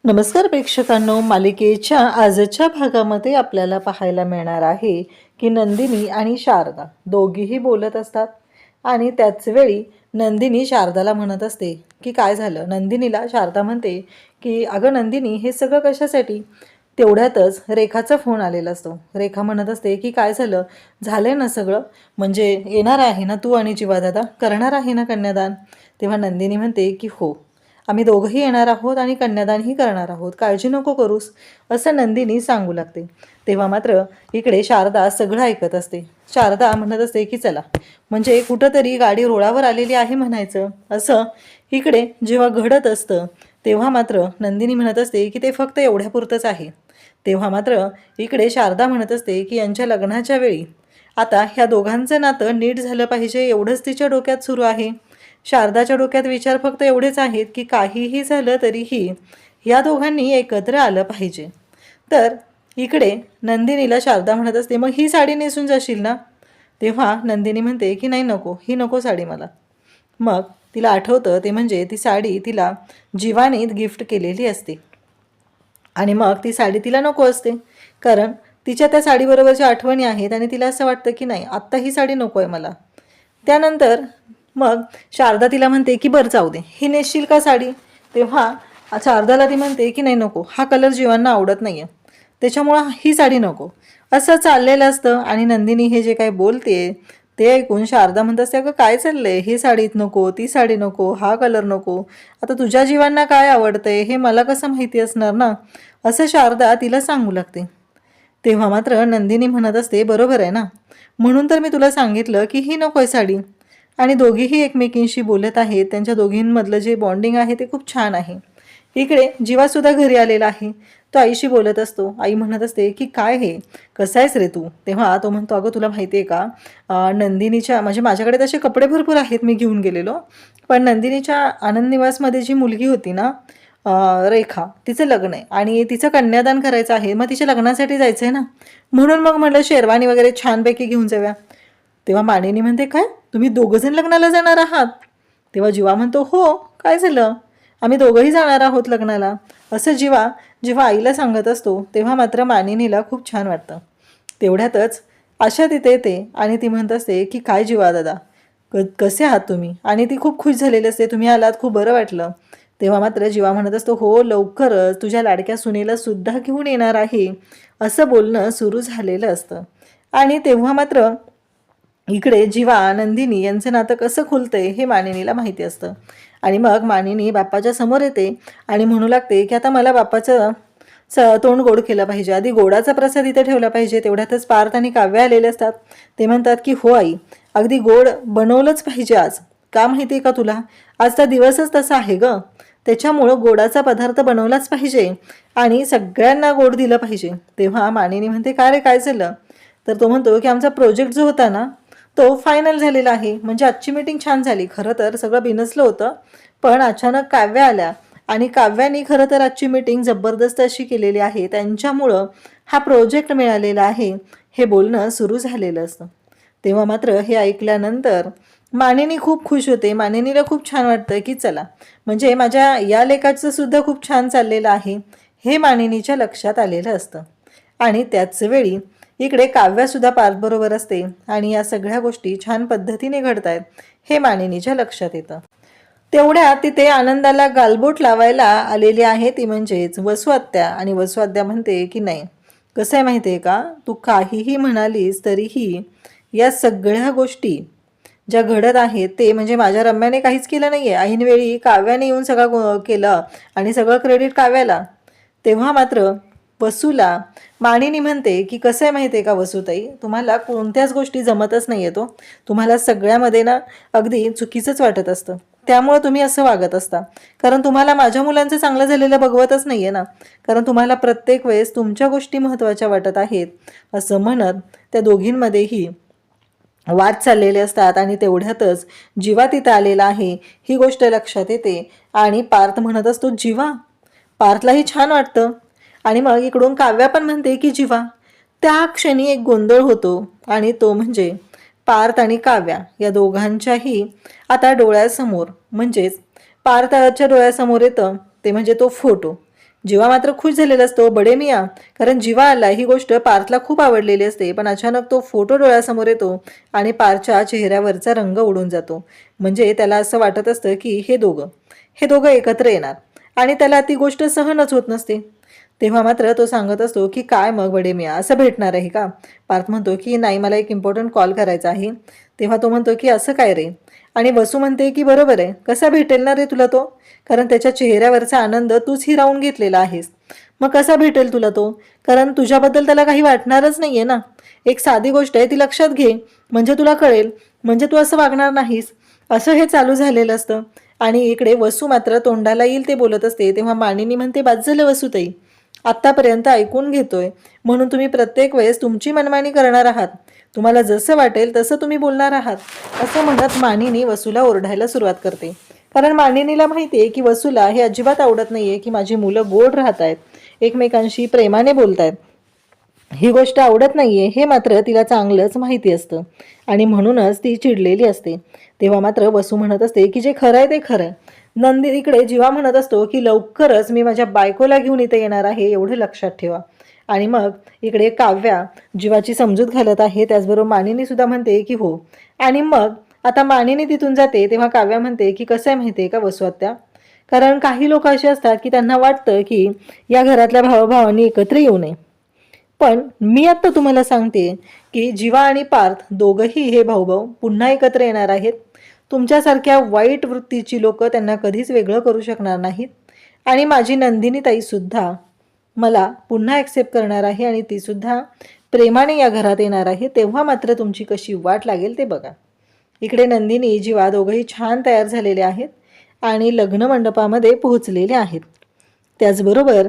नमस्कार प्रेक्षकांनो, मालिकेच्या आजच्या भागामध्ये आपल्याला पाहायला मिळणार आहे की नंदिनी आणि शारदा दोघीही बोलत असतात आणि त्याच वेळी नंदिनी शारदाला म्हणत असते की काय झालं. नंदिनीला शारदा म्हणते की अगं नंदिनी, हे सगळं कशासाठी. तेवढ्यातच रेखाचा फोन आलेला असतो. रेखा म्हणत असते की काय झालं, झालंय ना सगळं, म्हणजे येणार आहे ना तू आणि जीवादादा, करणार आहे ना कन्यादान. तेव्हा नंदिनी म्हणते की हो, आम्ही दोघंही येणार आहोत आणि कन्यादानही करणार आहोत, काळजी नको करूस, असं नंदिनी सांगू लागते. तेव्हा मात्र इकडे शारदा सगळं ऐकत असते. शारदा म्हणत असते की चला, म्हणजे कुठंतरी गाडी रुळावर आलेली आहे म्हणायचं. असं इकडे जेव्हा घडत असतं तेव्हा मात्र नंदिनी म्हणत असते की ते फक्त एवढ्यापुरतंच आहे. तेव्हा मात्र इकडे शारदा म्हणत असते की यांच्या लग्नाच्या वेळी आता ह्या दोघांचं नातं नीट झालं पाहिजे, एवढंच तिच्या डोक्यात सुरू आहे. शारदाच्या डोक्यात विचार फक्त एवढेच आहेत की काहीही झालं तरीही या दोघांनी एकत्र आलं पाहिजे. तर इकडे नंदिनीला शारदा म्हणत असते, मग ही साडी नेसून जाशील ना. तेव्हा नंदिनी म्हणते की नाही, नको, ही नको साडी मला. मग तिला आठवतं ते म्हणजे ती साडी तिला जीवानीत गिफ्ट केलेली असते आणि मग ती साडी तिला नको असते, कारण तिच्या त्या साडीबरोबरच्या आठवणी आहेत आणि तिला असं वाटतं की नाही, आत्ता ही साडी नको आहे मला. त्यानंतर मग शारदा तिला म्हणते की बरं जाऊ दे, ही नेसशील का साडी. तेव्हा शारदाला ती म्हणते की नाही, नको, हा कलर जीवांना आवडत नाही आहे, त्याच्यामुळं ही साडी नको. असं चाललेलं असतं आणि नंदिनी हे जे काही बोलते ते ऐकून शारदा म्हणत असते, अगं काय चाललंय, ही साडीत नको, ती साडी नको, हा कलर नको, आता तुझ्या जीवांना काय आवडतंय हे मला कसं माहिती असणार ना, असं शारदा तिला सांगू लागते. तेव्हा मात्र नंदिनी म्हणत असते, बरोबर आहे ना, म्हणून तर मी तुला सांगितलं की ही नको आहे साडी. आणि दोघीही एकमेकींशी बोलत आहेत, त्यांच्या दोघींमधलं जे बॉन्डिंग आहे ते खूप छान आहे. इकडे जीवासुद्धा घरी आलेला आहे, तो आईशी बोलत असतो. आई म्हणत असते की काय हे, कसं आहेस रे तू. तेव्हा तो म्हणतो, अगं तुला माहिती आहे का, नंदिनीच्या म्हणजे माझ्याकडे तसे कपडे भरपूर आहेत, मी घेऊन गेलेलो, पण नंदिनीच्या आनंद निवासमध्ये जी मुलगी होती ना, रेखा, तिचं लग्न आहे आणि तिचं कन्यादान करायचं आहे, मग तिच्या लग्नासाठी जायचं आहे ना, म्हणून मग म्हटलं शेरवानी वगैरे छानपैकी घेऊन जाऊया. तेव्हा मानिनी म्हणते, काय तुम्ही दोघंजण लग्नाला जाणार आहात. तेव्हा जीवा म्हणतो, हो, काय झालं, आम्ही दोघंही जाणार आहोत लग्नाला. असं जीवा जेव्हा आईला सांगत असतो तेव्हा मात्र मानिनीला खूप छान वाटतं. तेवढ्यातच आशा तिथे येते आणि ती म्हणत असते की काय जीवा दादा, कसे आहात तुम्ही. आणि ती खूप खुश झालेली असते, तुम्ही आलात, खूप बरं वाटलं. तेव्हा मात्र जीवा म्हणत असतो, हो, लवकरच तुझ्या लाडक्या सुनेला सुद्धा घेऊन येणार आहे, असं बोलणं सुरू झालेलं असतं. आणि तेव्हा मात्र इकडे जीवा नंदिनी यांचं नातं कसं खुलतंय हे मानिनीला माहिती असतं. आणि मग मानिनी बाप्पाच्या समोर येते आणि म्हणू लागते की आता मला बाप्पाचं तोंड गोड केलं पाहिजे, आधी गोडाचा प्रसाद इथे ठेवला पाहिजे. तेवढ्यातच पार्थ आणि काव्य आलेले असतात. ते म्हणतात की हो आई, अगदी गोड बनवलंच पाहिजे आज, का माहिती आहे का तुला, आजचा दिवसच तसा आहे ग, त्याच्यामुळं गोडाचा पदार्थ बनवलाच पाहिजे आणि सगळ्यांना गोड दिलं पाहिजे. तेव्हा मानिनी म्हणते, का रे, काय झालं. तर तो म्हणतो की आमचा प्रोजेक्ट जो होता ना तो फायनल झालेला आहे, म्हणजे आजची मीटिंग छान झाली. खरं तर सगळं बिनसलं होतं, पण अचानक काव्य आल्या आणि काव्याने खरं तर आजची मीटिंग जबरदस्त अशी केलेली आहे, त्यांच्यामुळं हा प्रोजेक्ट मिळालेला आहे, हे बोलणं सुरू झालेलं असतं. तेव्हा मात्र हे ऐकल्यानंतर मानिनी खूप खुश होते. मानिनीला खूप छान वाटतं की चला, म्हणजे माझ्या या लेखाचं सुद्धा खूप छान चाललेलं आहे, हे मानिनीच्या लक्षात आलेलं असतं. आणि त्याच वेळी इकडे काव्यासुद्धा पार्थबरोबर असते आणि या सगळ्या गोष्टी छान पद्धतीने घडत आहेत हे मानिनीच्या लक्षात येतं. तेवढ्यात तिथे आनंदाला गालबोट लावायला आलेली आहे ती म्हणजेच वसू आत्या. आणि वसू आत्या म्हणते की नाही, कसं आहे माहिती आहे का, तू काहीही म्हणालीस तरीही या सगळ्या गोष्टी ज्या घडत आहेत ते म्हणजे माझ्या रम्याने काहीच केलं नाही आहे, ऐनवेळी काव्याने येऊन सगळं केलं आणि सगळं क्रेडिट काव्याला. तेव्हा मात्र वसूला मानिनी म्हणते की कसं आहे माहिती आहे का वसूताई, तुम्हाला कोणत्याच गोष्टी जमतच नाही येतो, तुम्हाला सगळ्यामध्ये ना अगदी चुकीचंच वाटत असतं, त्यामुळे तुम्ही असं वागत असता, कारण तुम्हाला माझ्या मुलांचं चांगलं झालेलं बघवतच नाही आहे ना, कारण तुम्हाला प्रत्येक वेळेस तुमच्या गोष्टी महत्त्वाच्या वाटत आहेत. असं म्हणत त्या दोघींमध्येही वाद चाललेले असतात. आणि तेवढ्यातच जीवा तिथं आलेला आहे ही गोष्ट लक्षात येते आणि पार्थ म्हणत असतो जीवा. पार्थलाही छान वाटतं आणि मग इकडून काव्या पण म्हणते की जीवा. त्या क्षणी एक गोंधळ होतो आणि तो म्हणजे पार्थ आणि काव्या या दोघांच्याही आता डोळ्यासमोर, म्हणजेच पार्थच्या डोळ्यासमोर येतं ते म्हणजे तो फोटो जीवा मात्र खुश झालेला असतो, बडे मिया. कारण जीवा आला ही गोष्ट पार्थला खूप आवडलेली असते. पण अचानक तो फोटो डोळ्यासमोर येतो आणि पार्थच्या चेहऱ्यावरचा रंग उडून जातो. म्हणजे त्याला असं वाटत असतं की हे दोघं एकत्र येणार आणि त्याला ती गोष्ट सहनच होत नसते. तेव्हा मात्र तो सांगत असतो की काय मग बडे मिया, असं भेटणार आहे का? पार्थ म्हणतो की नाही, मला एक इम्पॉर्टंट कॉल करायचा आहे. तेव्हा तो म्हणतो की असं काय रे? आणि वसू म्हणते की बरोबर आहे, कसा भेटेल ना रे तुला तो? कारण त्याच्या चेहऱ्यावरचा आनंद तूच हिरावून घेतलेला आहेस. मग कसा भेटेल तुला तो? कारण तुझ्याबद्दल त्याला काही वाटणारच नाहीये ना. एक साधी गोष्ट आहे ती लक्षात घे, म्हणजे तुला कळेल, म्हणजे तू असं वागणार नाहीस. असं हे चालू झालेलं असतं. आणि इकडे वसू मात्र तोंडाला येईल ते बोलत असते. तेव्हा मानिनी म्हणते, बाद झालं वसूताई, आत्तापर्यंत ऐकून घेतोय म्हणून तुम्ही प्रत्येक वेळेस तुमची मनमानी करणार आहात. तुम्हाला जसं वाटेल तसं तुम्ही बोलणार आहात. असं म्हणत मानिनी वसूला ओरडायला सुरुवात करते. कारण मानिनीला माहिती आहे की वसूला हे अजिबात आवडत नाहीये की माझी मुलं गोड राहत आहेत, एकमेकांशी प्रेमाने बोलतायत. ही गोष्ट आवडत नाहीये हे मात्र तिला चांगलंच माहिती असतं आणि म्हणूनच ती चिडलेली असते. तेव्हा मात्र वसू म्हणत असते की जे खरं आहे ते खरं आहे. नंदी इकडे जीवा म्हणत असतो की लवकरच मी माझ्या बायकोला घेऊन इथे येणार आहे, एवढं लक्षात ठेवा. आणि मग इकडे काव्या जीवाची समजूत घालत आहे. त्याचबरोबर मानिनी सुद्धा म्हणते की हो. आणि मग आता मानिनी तिथून जाते तेव्हा काव्या म्हणते की कसं आहे माहिती आहे का वसू आत्या, कारण काही लोक असे असतात की त्यांना वाटतं की या घरातल्या भावाभावांनी एकत्र येऊ नये. पण मी आता तुम्हाला सांगते की जीवा आणि पार्थ दोघंही हे भाऊभाऊ पुन्हा एकत्र येणार आहेत. तुमच्यासारख्या वाईट वृत्तीची लोक त्यांना कधीच वेगळं करू शकणार नाहीत. आणि माझी नंदिनी ताई सुद्धा मला पुन्हा ॲक्सेप्ट करणार आहे आणि ती सुद्धा प्रेमाने या घरात येणार आहे. तेव्हा मात्र तुमची कशी वाट लागेल ते बघा. इकडे नंदिनी जीवा दोघंही छान तयार झालेले आहेत आणि लग्न मंडपामध्ये पोहोचलेले आहेत. त्याचबरोबर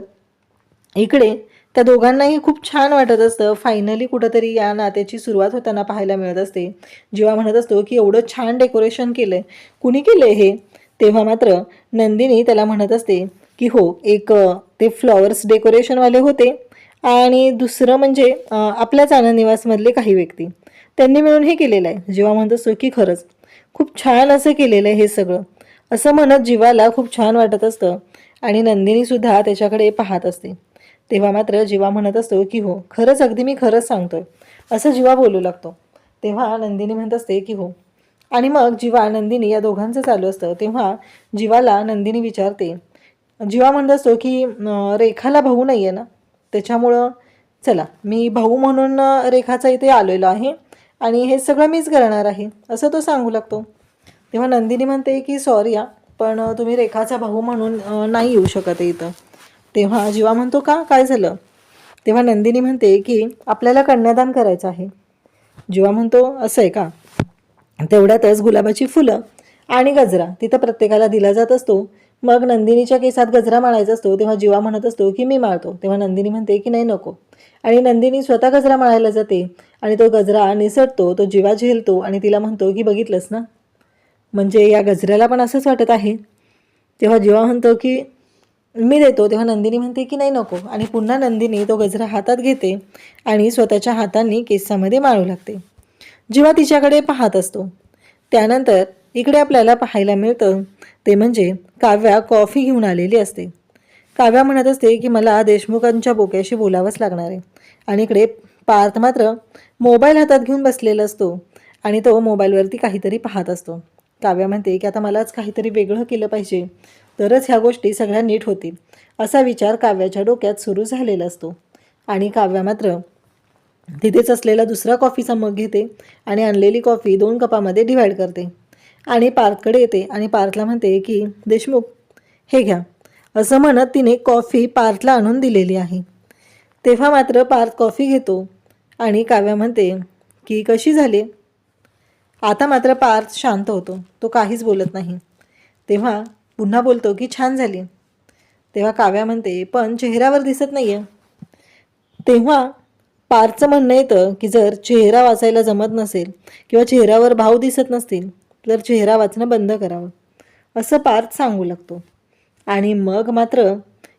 इकडे त्या दोघांनाही खूप छान वाटत असतं. फायनली कुठंतरी या नात्याची सुरुवात होताना पाहायला मिळत असते. जीवा म्हणत असतो की एवढं छान डेकोरेशन केलंय, कुणी केलंय हे? तेव्हा मात्र नंदिनी त्याला म्हणत असते की हो, एक ते फ्लॉवर्स डेकोरेशनवाले होते आणि दुसरं म्हणजे आपल्याच आनंद निवासमधले काही व्यक्ती, त्यांनी मिळून हे केलेलं आहे. जीवा म्हणत असतो की खरंच खूप छान असं केलेलं आहे हे सगळं. असं म्हणत जीवाला खूप छान वाटत असतं आणि नंदिनी सुद्धा त्याच्याकडे पाहत असते. तेव्हा मात्र जीवा म्हणत असतो की हो, खरंच अगदी मी खरंच सांगतोय, असं जीवा बोलू लागतो. तेव्हा नंदिनी म्हणत असते की हो. आणि मग जीवा नंदिनी या दोघांचं चालू असतं. तेव्हा जीवाला नंदिनी विचारते, जीवा म्हणत असतो की रेखाला भाऊ नाही आहे ना, त्याच्यामुळं चला मी भाऊ म्हणून रेखाचा इथे आलेलो आहे आणि हे सगळं मीच करणार आहे, असं तो सांगू लागतो. तेव्हा नंदिनी म्हणते की सॉरी पण तुम्ही रेखाचा भाऊ म्हणून नाही येऊ शकत आहे इथं. तेव्हा जीवा म्हणतो का, काय झालं? तेव्हा नंदिनी म्हणते की आपल्याला कन्यादान करायचं आहे. जीवा म्हणतो असं आहे का? तेवढ्यातच गुलाबाची फुलं आणि गजरा तिथं प्रत्येकाला दिला जात असतो. मग नंदिनीच्या केसात गजरा माळायचा असतो. तेव्हा जीवा म्हणत असतो की मी माळतो. तेव्हा नंदिनी म्हणते की नाही नको. आणि नंदिनी स्वतः गजरा माळायला जाते आणि तो गजरा निसटतो. तो जीवा झेलतो आणि तिला म्हणतो की बघितलंस ना, म्हणजे या गजऱ्याला पण असंच वाटत आहे. तेव्हा जीवा म्हणतो की मी देतो. तेव्हा नंदिनी म्हणते की नाही नको. आणि पुन्हा नंदिनी तो गजरा हातात घेते आणि स्वतःच्या हातांनी केसामध्ये माळू लागते. जीवा तिच्याकडे पाहत असतो. त्यानंतर इकडे आपल्याला पाहायला मिळतं ते म्हणजे काव्या कॉफी घेऊन आलेली असते. काव्या म्हणत असते की मला देशमुखांच्या बोक्याशी बोलावंच लागणार आहे. आणि इकडे पार्थ मात्र मोबाईल हातात घेऊन बसलेला असतो आणि तो मोबाईलवरती काहीतरी पाहत असतो. काव्या म्हणते की आता मलाच काहीतरी वेगळं केलं पाहिजे, तरच ह्या गोष्टी सगळ्या नीट होतील, असा विचार काव्याच्या डोक्यात सुरू झालेला असतो. आणि काव्या मात्र तिथेच असलेला दुसरा कॉफीचा मग घेते आणि आणलेली कॉफी 2 कपामध्ये डिवाईड करते आणि पार्थकडे येते आणि पार्थला म्हणते की देशमुख हे घ्या, असं म्हणत तिने कॉफी पार्थला आणून दिलेली आहे. तेव्हा मात्र पार्थ कॉफी घेतो आणि काव्या म्हणते की कशी झाली? आता मात्र पार्थ शांत होतो, तो काहीच बोलत नाही. तेव्हा पुन्हा बोलतो की छान झाली. तेव्हा काव्या म्हणते पण चेहऱ्यावर दिसत नाहीये. तेव्हा पार्थचं म्हणणं येतं की जर चेहरा वाचायला जमत नसेल किंवा चेहऱ्यावर भाव दिसत नसतील तर चेहरा वाचणं बंद करावं, असं पार्थ सांगू लागतो. आणि मग मात्र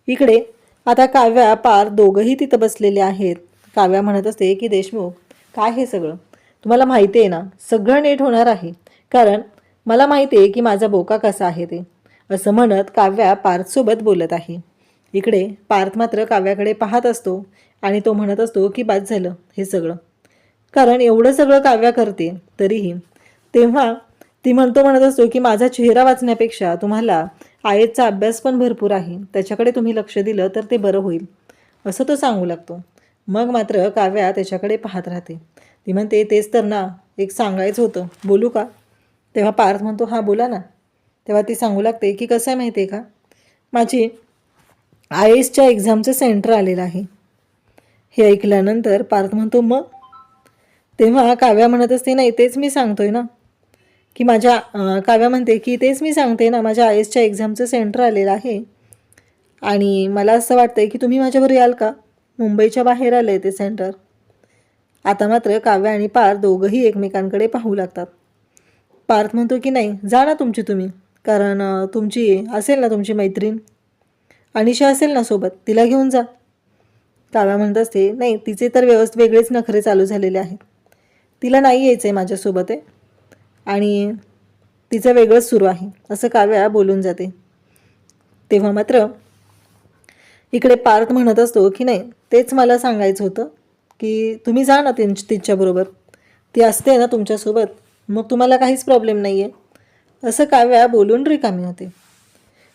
इकडे आता काव्या पार्थ दोघंही तिथं बसलेले आहेत. काव्या म्हणत असते की देशमुख काय हे सगळं, तुम्हाला माहिती आहे ना सगळं नीट होणार आहे, कारण मला माहिती आहे की माझा बोका कसा आहे ते, असं म्हणत काव्या पार्थसोबत बोलत आहे. इकडे पार्थ मात्र काव्याकडे पाहत असतो आणि तो म्हणत असतो की बाद झालं हे सगळं, कारण एवढं सगळं काव्या करते तरीही. तेव्हा ती म्हणत असतो की माझा चेहरा वाचण्यापेक्षा तुम्हाला आयएसचा अभ्यास पण भरपूर आहे, त्याच्याकडे तुम्ही लक्ष दिलं तर ते बरं होईल, असं तो सांगू लागतो. मग मात्र काव्या त्याच्याकडे पाहत राहते. ती म्हणते तेच तर ना, एक सांगायचं होतं, बोलू का? तेव्हा पार्थ म्हणतो हां बोला ना. तेव्हा ती सांगू लागते की कसं आहे माहिती आहे का, माझी आयएसच्या एक्झामचं सेंटर आलेलं आहे. हे ऐकल्यानंतर पार्थ म्हणतो मग? तेव्हा काव्या म्हणत असते नाही तेच मी सांगतोय ना, की काव्या म्हणते की तेच मी सांगते ना, माझ्या आयएसच्या एक्झामचं सेंटर आलेलं आहे आणि मला असं वाटतंय की तुम्ही माझ्याबरोबर याल का? मुंबईच्या बाहेर आलं आहे ते सेंटर. आता मात्र काव्या आणि पार्थ दोघंही एकमेकांकडे पाहू लागतात. पार्थ म्हणतो की नाही जा ना तुम्ही, कारण तुमची असेल ना तुमची मैत्रीण अनिशा असेल ना सोबत, तिला घेऊन जा. काव्या म्हणत असते नाही तिचे तर वेगळेच नखरे चालू झालेले आहेत, तिला नाही यायचं आहे माझ्यासोबत आहे आणि तिचं वेगळंच सुरू आहे, असं काव्या बोलून जाते. तेव्हा मात्र इकडे पार्थ म्हणत असतो की नाही तेच मला सांगायचं होतं की तुम्ही जा ना तिच्याबरोबर, ती असते ना तुमच्यासोबत, मग तुम्हाला काहीच प्रॉब्लेम नाही आहे, असं काव्या बोलून रिकामी होते.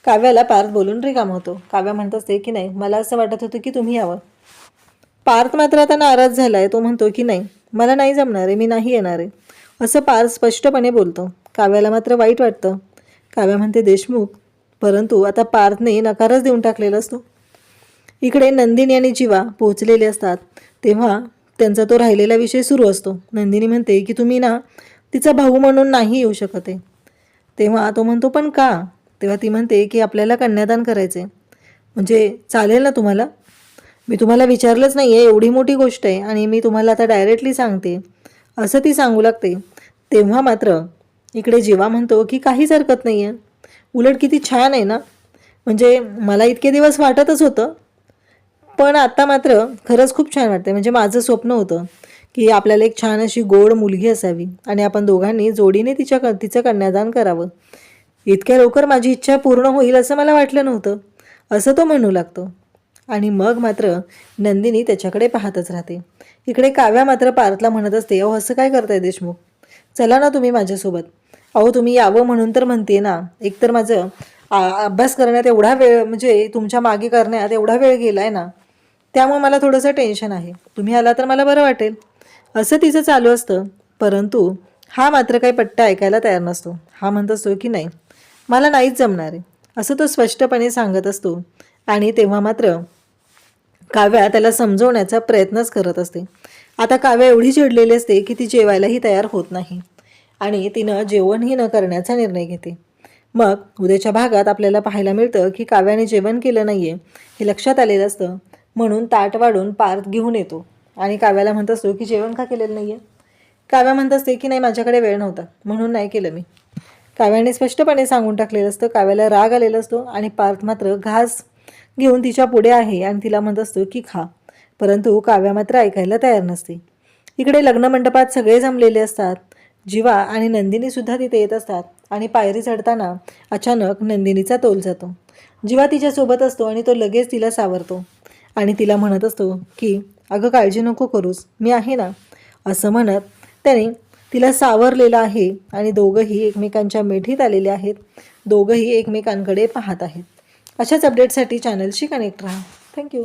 काव्याला पार्थ बोलून रिकामा होतो. काव्या म्हणत असते की नाही मला असं वाटत होतं की तुम्ही यावं. पार्थ मात्र आता नाराज झाला आहे. तो म्हणतो की नाही मला नाही जमणार आहे, मी नाही येणार आहे, असं पार्थ स्पष्टपणे बोलतो. काव्याला मात्र वाईट वाटतं. काव्या म्हणते देशमुख, परंतु आता पार्थने नकारच देऊन टाकलेला असतो. इकडे नंदिनी आणि जीवा पोहोचलेले असतात. तेव्हा त्यांचा तो राहिलेला विषय सुरू असतो. नंदिनी म्हणते की तुम्ही ना तिचा भाऊ म्हणून नाही येऊ शकत आहे. तेव्हा तो म्हणतो पण का? तेव्हा ती म्हणते की आपल्याला कन्यादान करायचं आहे, म्हणजे चालेल ना तुम्हाला? मी तुम्हाला विचारलंच नाही आहे, एवढी मोठी गोष्ट आहे आणि मी तुम्हाला आता डायरेक्टली सांगते, असं ती सांगू लागते. तेव्हा मात्र इकडे जीवा म्हणतो की काहीच हरकत नाही आहे, उलट किती छान आहे ना, म्हणजे मला इतके दिवस वाटतच होतं, पण आता मात्र खरंच खूप छान वाटते. म्हणजे माझं स्वप्न होतं की आपल्याला एक छान अशी गोड मुलगी असावी आणि आपण दोघांनी जोडीने तिचं कन्यादान करावं. इतक्या लवकर माझी इच्छा पूर्ण होईल असं मला वाटलं नव्हतं, असं तो म्हणू लागतो. आणि मग मात्र नंदिनी त्याच्याकडे पाहतच राहते. इकडे काव्या मात्र पार्थला म्हणत असते अहो असं काय करताय देशमुख, चला ना तुम्ही माझ्यासोबत. अहो तुम्ही यावं म्हणून तर म्हणते ना, एकतर माझं अभ्यास करण्यात एवढा वेळ, म्हणजे तुमच्या मागे करण्यात एवढा वेळ गेला आहे ना, त्यामुळे मला थोडंसं टेन्शन आहे, तुम्ही आला तर मला बरं वाटेल, असं तिचं चालू असतं. परंतु हा मात्र काही पट्टा ऐकायला तयार नसतो. हा म्हणत असतो की नाही मला नाहीच जमणार आहे, असं तो स्पष्टपणे सांगत असतो. आणि तेव्हा मात्र काव्या त्याला समजवण्याचा प्रयत्नच करत असते. आता काव्या एवढी चिडलेली असते की ती जेवायलाही तयार होत नाही आणि तिनं जेवणही न करण्याचा निर्णय घेते. मग उद्याच्या भागात आपल्याला पाहायला मिळतं की काव्याने जेवण केलं नाही आहे हे लक्षात आलेलं असतं, म्हणून ताट वाढून पार्थ घेऊन येतो आणि काव्याला म्हणत असतो की जेवण का केलेलं नाही आहे? काव्या म्हणत असते की नाही माझ्याकडे वेळ नव्हता म्हणून नाही केलं मी. काव्याने स्पष्टपणे सांगून टाकलेलं असतं. काव्याला राग आलेला असतो आणि पार्थ मात्र घास घेऊन तिच्या पुढे आहे आणि तिला म्हणत असतो की खा, परंतु काव्या मात्र ऐकायला तयार नसते. इकडे लग्न मंडपात सगळे जमलेले असतात. जीवा आणि नंदिनी सुद्धा तिथे येत असतात आणि पायरी चढताना अचानक नंदिनीचा तोल जातो. जीवा तिच्यासोबत असतो आणि तो लगेच तिला सावरतो आणि तिला म्हणत असतो की अगं काळजी नको करूस, मी आहे ना, असं म्हणत त्याने तिला सावरलेलं आहे आणि दोघंही एकमेकांच्या मिठीत आलेले आहेत. दोघंही एकमेकांकडे पाहत आहेत. अशाच अपडेटसाठी चॅनलशी कनेक्ट राहा. थँक्यू.